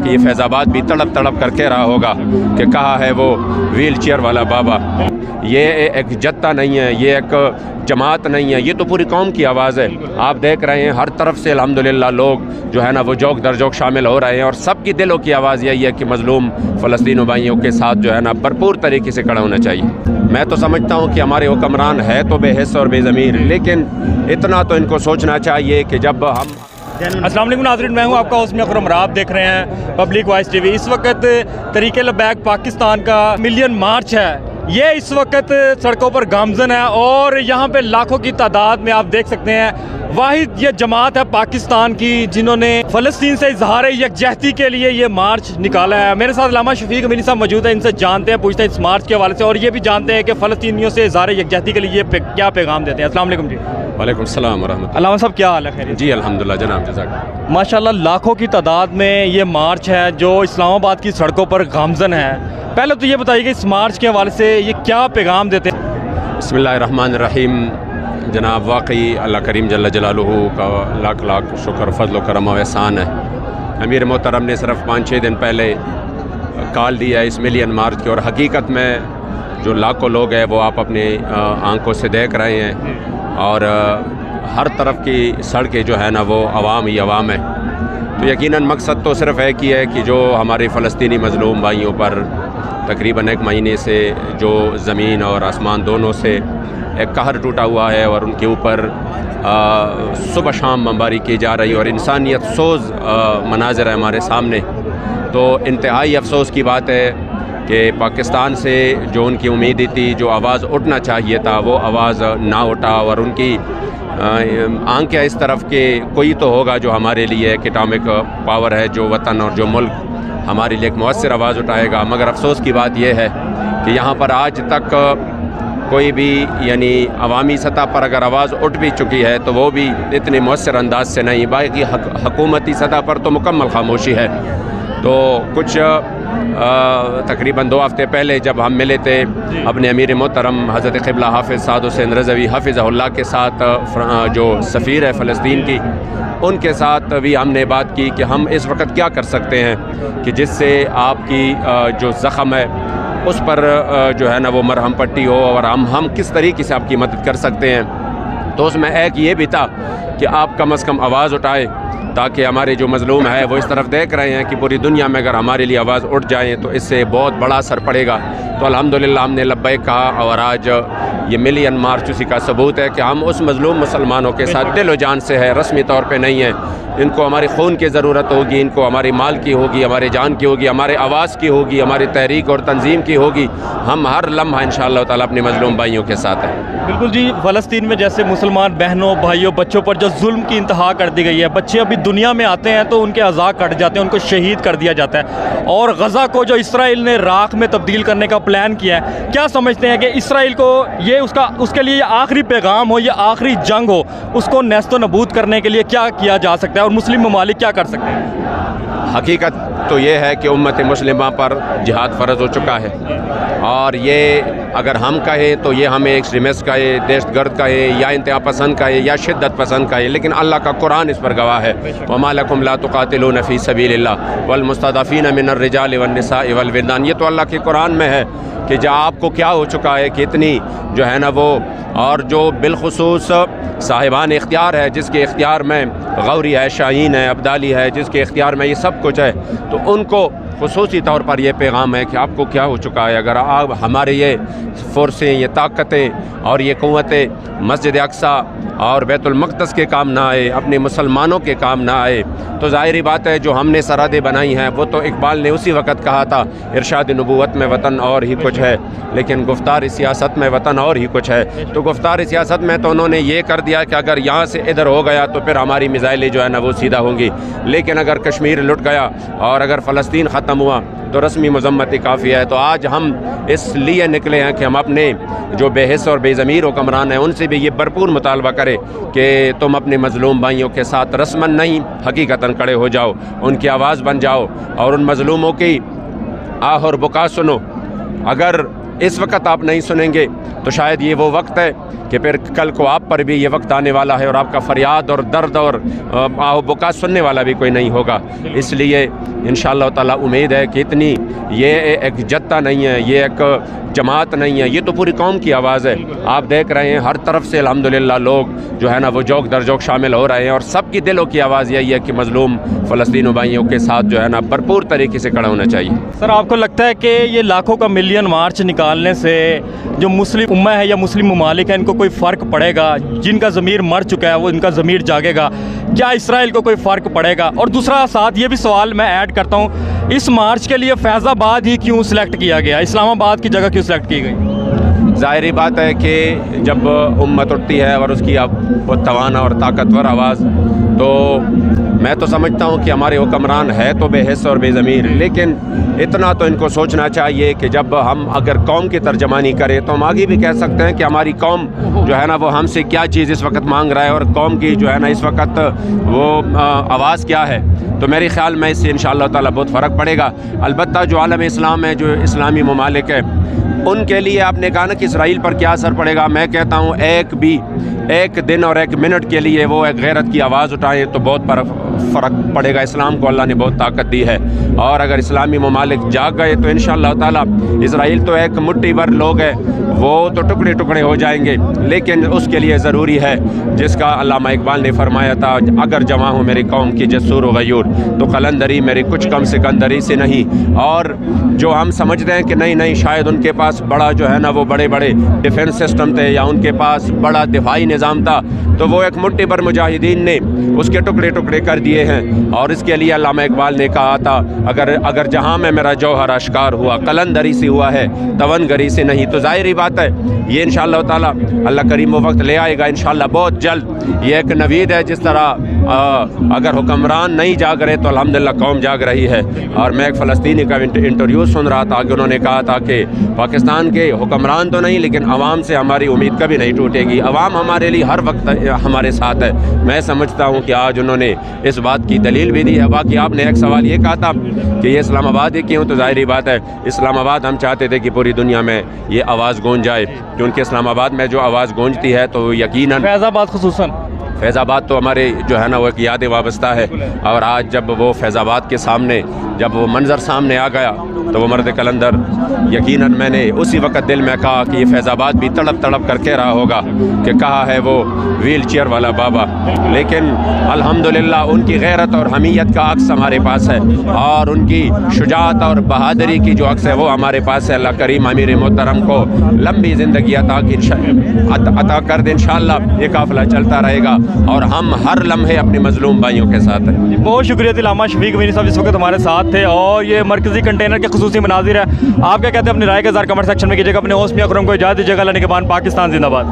कि ये फैज़ाबाद भी तड़प तड़प कर कह रहा होगा कि कहा है वो व्हील चेयर वाला बाबा। ये एक जत्था नहीं है, ये एक जमात नहीं है, ये तो पूरी कौम की आवाज़ है। आप देख रहे हैं हर तरफ से अल्हम्दुलिल्लाह लोग जो है ना वो जोक दर जोक शामिल हो रहे हैं, और सबकी दिलों की आवाज़ यही है कि मज़लूम फ़लस्तीनी भाइयों के साथ जो है ना भरपूर तरीके से खड़ा होना चाहिए। मैं तो समझता हूँ कि हमारे हुक्मरान है तो बेहिस और बेज़मीर, लेकिन इतना तो इनको सोचना चाहिए कि जब हम अस्सलाम वालेकुम नाज़रीन, मैं हूँ आपका उसमें अकरम, आप देख रहे हैं पब्लिक वॉइस टीवी। इस वक्त तहरीक लबैक पाकिस्तान का मिलियन मार्च है, ये इस वक्त सड़कों पर गामजन है और यहाँ पे लाखों की तादाद में आप देख सकते हैं वाहिद ये जमात है पाकिस्तान की जिन्होंने फ़लस्तीन से इजहार यकजहती के लिए ये मार्च निकाला है। मेरे साथ अल्लामा शफीक अमीनी साहब मौजूद है, इनसे जानते हैं, पूछते हैं इस मार्च के हवाले से, और ये भी जानते हैं कि फ़लस्तीनियों से इजहार यकजहती के लिए ये क्या पैगाम देते हैं। अस्सलाम वालेकुम जी। वालेकुम सलाम व रहमतुल्लाह। अल्लामा साहब क्या हाल है? खैर जी अल्हम्दुलिल्लाह जनाब, जज़ाक। माशाल्लाह लाखों की तादाद में ये मार्च है जो इस्लामाबाद की सड़कों पर गामजन है। पहले तो ये बताइए कि इस मार्च के हवाले से ये क्या पैगाम देते हैं? बिस्मिल्लाहिर्रहमानिर्रहीम। जनाब वाकई अल्लाह करीम जल्ल जलालुहु का लाख लाख शुक्र फ़ज़ल करम व एहसान है। अमीर मोहतरम ने सिर्फ 5-6 दिन पहले कॉल दिया इस मिलियन मार्च की, और हकीकत में जो लाखों लोग हैं वो आप अपनी आंखों से देख रहे हैं, और हर तरफ की सड़कें जो है ना वो अवाम ही अवाम है। तो यकीनन मकसद तो सिर्फ एक ही है कि जो हमारे फ़लस्तीनी मज़लूम भाइयों पर तकरीबन 1 महीने से जो ज़मीन और आसमान दोनों से एक कहर टूटा हुआ है, और उनके ऊपर सुबह शाम बमबारी की जा रही है, और इंसानियत सोज़ मनाज़र है हमारे सामने। तो इंतहाई अफसोस की बात है कि पाकिस्तान से जो उनकी उम्मीद थी, जो आवाज़ उठना चाहिए था, वो आवाज़ ना उठा, और उनकी आंखें इस तरफ के कोई तो होगा जो हमारे लिए एक एटॉमिक पावर है, जो वतन और जो मुल्क हमारे लिए एक मौसर आवाज़ उठाएगा। मगर अफसोस की बात यह है कि यहाँ पर आज तक कोई भी यानी अवामी सतह पर अगर आवाज़ उठ भी चुकी है तो वो भी इतने मौसर अंदाज से नहीं, बाकी हुकूमती सतह पर तो मुकम्मल खामोशी है। तो कुछ तकरीबन 2 हफ़्ते पहले जब हम मिले थे अपने अमीर मोहतरम हज़रत क़िबला हाफ़िज़ साद हुसैन रज़वी हफ़िज़हुल्लाह के साथ, जो सफ़ीर है फ़लस्तीन की, उनके साथ भी हमने बात की कि हम इस वक्त क्या कर सकते हैं कि जिससे आपकी जो ज़ख़म है उस पर जो है ना वो मरहम पट्टी हो, और हम किस तरीके से आपकी मदद कर सकते हैं। तो उसमें एक ये भी था कि आप कम से कम आवाज़ उठाएं, ताकि हमारे जो मज़लूम है वो इस तरफ देख रहे हैं कि पूरी दुनिया में अगर हमारे लिए आवाज़ उठ जाए तो इससे बहुत बड़ा असर पड़ेगा। तो अल्हम्दुलिल्लाह हमने लब्बैक कहा, और आज ये मिलियन मार्च उसी का सबूत है कि हम उस मज़लूम मुसलमानों के साथ दिल व जान से है, रस्मी तौर पे नहीं है। इनको हमारी खून की ज़रूरत होगी, इनको हमारी माल की होगी, हमारे जान की होगी, हमारे आवाज़ की होगी, हमारी तहरीक और तंजीम की होगी। हम हर लम्हा इंशाअल्लाह ताला अपने मज़लूम भाइयों के साथ हैं। बिल्कुल जी। फ़लस्तीन में जैसे मुसलमान बहनों भाइयों बच्चों पर जो जुल्म की इंतहा कर दी गई है, बच्चे अभी दुनिया में आते हैं तो उनके अज़ा कट जाते हैं, उनको शहीद कर दिया जाता है, और गज़ा को जो इसराइल ने राख में तब्दील करने का प्लान किया है, क्या समझते हैं कि इसराइल को ये उसके लिए आखिरी पैगाम हो, ये आखिरी जंग हो, उसको नेस्तो नबूद करने के लिए क्या किया जा सकता है और मुस्लिम ममालिक क्या कर सकते हैं? हकीकत तो ये है कि उम्मत मुस्लिमा पर जिहाद फ़र्ज़ हो चुका है, और ये अगर हम कहें तो ये हमें एक्सट्रीमिस्ट कहे, दहशतगर्द कहे, या इंतहा पसंद कहे, या शिद्दत पसंद कहे, लेकिन अल्लाह का कुरान इस पर गवाह है। वमा लकुम ला तुक़ातिलून फ़ी सबीलिल्लाह वल मुस्तज़अफ़ीन मिनर रिजालि वन निसाइ वल विल्दान। ये तो अल्लाह के कुरान में है कि जहाँ आपको क्या हो चुका है कि इतनी जो है ना वो, और जो बिलखुसूस साहिबान इख्तियार है, जिसके इख्तियार में गौरी है, शाहीन है, अब्दाली है, जिसके इख्तियार में ये सब कुछ है, तो उनको खुसूसी तौर पर यह पैगाम है कि आपको क्या हो चुका है। अगर आप हमारे ये फ़ोर्सें, ये ताकतें और ये क़ुव्वतें मस्जिद अक़सा और बैतुल मक़दस के काम ना आए, अपने मुसलमानों के काम ना आए, तो ज़ाहिरी बात है जो हमने सरहदें बनाई हैं वो तो इकबाल ने उसी वक़्त कहा था, इरशाद नबूवत में वतन और ही कुछ है, लेकिन गुफ्तार सियासत में वतन और ही कुछ है। तो गुफ्तार सियासत में तो उन्होंने ये कर दिया कि अगर यहाँ से इधर हो गया तो फिर हमारी मिसाइलें जो है ना वो सीधा होंगी, लेकिन अगर कश्मीर लुट गया और अगर फ़लस्तीन ख़त्म हुआ तो रस्मी मज़म्मत काफ़ी है। तो आज हम इसलिए निकले हैं कि हम अपने जो बेहिस और बेज़मीर हुक्मरान हैं उनसे भी ये भरपूर मुतालबा करें कि तुम अपने मज़लूम भाइयों के साथ रस्मन नहीं हकीकतन खड़े हो जाओ, उनकी आवाज़ बन जाओ और उन मज़लूमों की आह और बुका सुनो। अगर इस वक्त आप नहीं सुनेंगे तो शायद ये वो वक्त है कि फिर कल को आप पर भी ये वक्त आने वाला है और आपका फरियाद और दर्द और आहो बुका सुनने वाला भी कोई नहीं होगा। इसलिए इंशाअल्लाह ताला उम्मीद है कि इतनी ये एक जत्था नहीं है, ये एक जमात नहीं है, ये तो पूरी कौम की आवाज़ है। आप देख रहे हैं हर तरफ से अल्हम्दुलिल्लाह लोग जो है ना वो जोक दर जोक शामिल हो रहे हैं और सबकी दिलों की आवाज़ यही है कि मज़लूम फ़लस्तीनी भाइयों के साथ जो है ना भरपूर तरीके से खड़ा होना चाहिए। सर आपको लगता है कि ये लाखों का मिलियन मार्च निकालने से जो मुस्लिम उम्मा है या मुस्लिम ममालिक है इनको कोई फ़र्क पड़ेगा? जिनका ज़मीर मर चुका है वो इनका ज़मीर जागेगा, क्या इसराइल को कोई फ़र्क पड़ेगा? और दूसरा साथ ये भी सवाल मैं ऐड करता हूँ, इस मार्च के लिए फैज़ाबाद ही क्यों सिलेक्ट किया गया, इस्लामाबाद की जगह क्यों सिलेक्ट की गई? ज़ाहिरी बात है कि जब उम्मत उठती है और उसकी वो तवाना और ताकतवर आवाज़, तो मैं तो समझता हूँ कि हमारे हुक्मरान है तो बेहिस और बेज़मीर, लेकिन इतना तो इनको सोचना चाहिए कि जब हम अगर कौम की तर्जमानी करें तो हम आगे भी कह सकते हैं कि हमारी कौम जो है ना वो हमसे क्या चीज़ इस वक्त मांग रहा है और कौम की जो है ना इस वक्त वो आवाज़ क्या है। तो मेरे ख़्याल में इससे इंशाअल्लाह ताला बहुत फ़र्क पड़ेगा। अलबत्ता जो आलम इस्लाम है, जो इस्लामी ममालिक है, उनके लिए आपने कहा ना कि इसराइल पर क्या असर पड़ेगा, मैं कहता हूँ एक दिन और एक मिनट के लिए वो एक गैरत की आवाज़ उठाएं तो बहुत फ़र्क पड़ेगा। इस्लाम को अल्लाह ने बहुत ताकत दी है और अगर इस्लामी ममालिक जाग गए तो इंशाअल्लाह ताला इसराइल तो एक मुट्ठी भर लोग है, वो तो टुकड़े टुकड़े हो जाएंगे, लेकिन उसके लिए ज़रूरी है जिसका अल्लामा इकबाल ने फरमाया था, अगर जमा हो मेरी कौम की जसूर व गयूर तो कलंदरी मेरी कुछ कम सिकंदरी से नहीं। और जो हम समझते हैं कि नहीं शायद उनके पास बड़ा जो है ना वो बड़े बड़े डिफेंस सिस्टम थे या उनके पास बड़ा दिफाई निज़ाम था, तो वो एक मुट्ठी भर मुजाहिदीन ने उसके टुकड़े टुकड़े कर दिए हैं। और इसके लिए अल्लामा इकबाल ने कहा था, अगर जहाँ में मेरा जौहर आश्कार हुआ कलंदरी से हुआ है तवनगरी से नहीं। तो ज़ाहिरी बात है ये इंशाअल्लाह ताला अल्लाह करीम वो वक्त ले आएगा इंशाअल्लाह बहुत जल्द। ये एक नवीद है, जिस तरह अगर हुक्मरान नहीं जाग रहे तो अल्हम्दुलिल्लाह कौम जाग रही है। और मैं एक फ़लस्तीनी का इंटरव्यू सुन रहा था कि उन्होंने कहा था कि पाकिस्तान के हुक्मरान तो नहीं लेकिन अवाम से हमारी उम्मीद कभी नहीं टूटेगी, अवाम हमारे लिए हर वक्त हमारे साथ है। मैं समझता हूँ कि आज उन्होंने इस बात की दलील भी दी है। बाकी आपने एक सवाल ये कहा था कि ये इस्लामाबाद ही क्यों, तो ज़ाहिरी बात है इस्लामाबाद हम चाहते थे कि पूरी दुनिया में ये आवाज़ गूंज जाए, क्योंकि इस्लामाबाद में जो आवाज़ गूंजती है तो यकीनन फैज़ाबाद खुसूसन फैज़ाबाद तो हमारे जो है ना वो एक याद वाबस्ता है। और आज जब वो फैज़ाबाद के सामने जब वो मंज़र सामने आ गया तो वो मर्द कलंदर यकीनन मैंने उसी वक्त दिल में कहा कि ये फैज़ाबाद भी तड़प तड़प कर कह रहा होगा कि कहा है वो व्हील चेयर वाला बाबा। लेकिन अल्हम्दुलिल्लाह उनकी गैरत और हमीयत का अक्स हमारे पास है और उनकी शुजाअत और बहादुरी की जो अक्स है वो हमारे पास है। अल्लाह करीम अमीर मोहतरम को लंबी ज़िंदगी अता कर दे, इंशाअल्लाह ये काफ़िला चलता रहेगा और हम हर लम्हे अपने मज़लूम भाइयों के साथ हैं। बहुत शुक्रिया अल्लामा शफीक अमीनी साहब इस वक्त हमारे साथ थे। और ये मरकज़ी कंटेनर के खुसूसी मनाजिर है, आप क्या कहते हैं अपनी राय के ज़ार कमेंट सेक्शन में कीजिएगा। अपने होस्ट मियां अकरम को इजाज़त दीजिएगा। अल्लाह निगहबान, पाकिस्तान जिंदाबाद।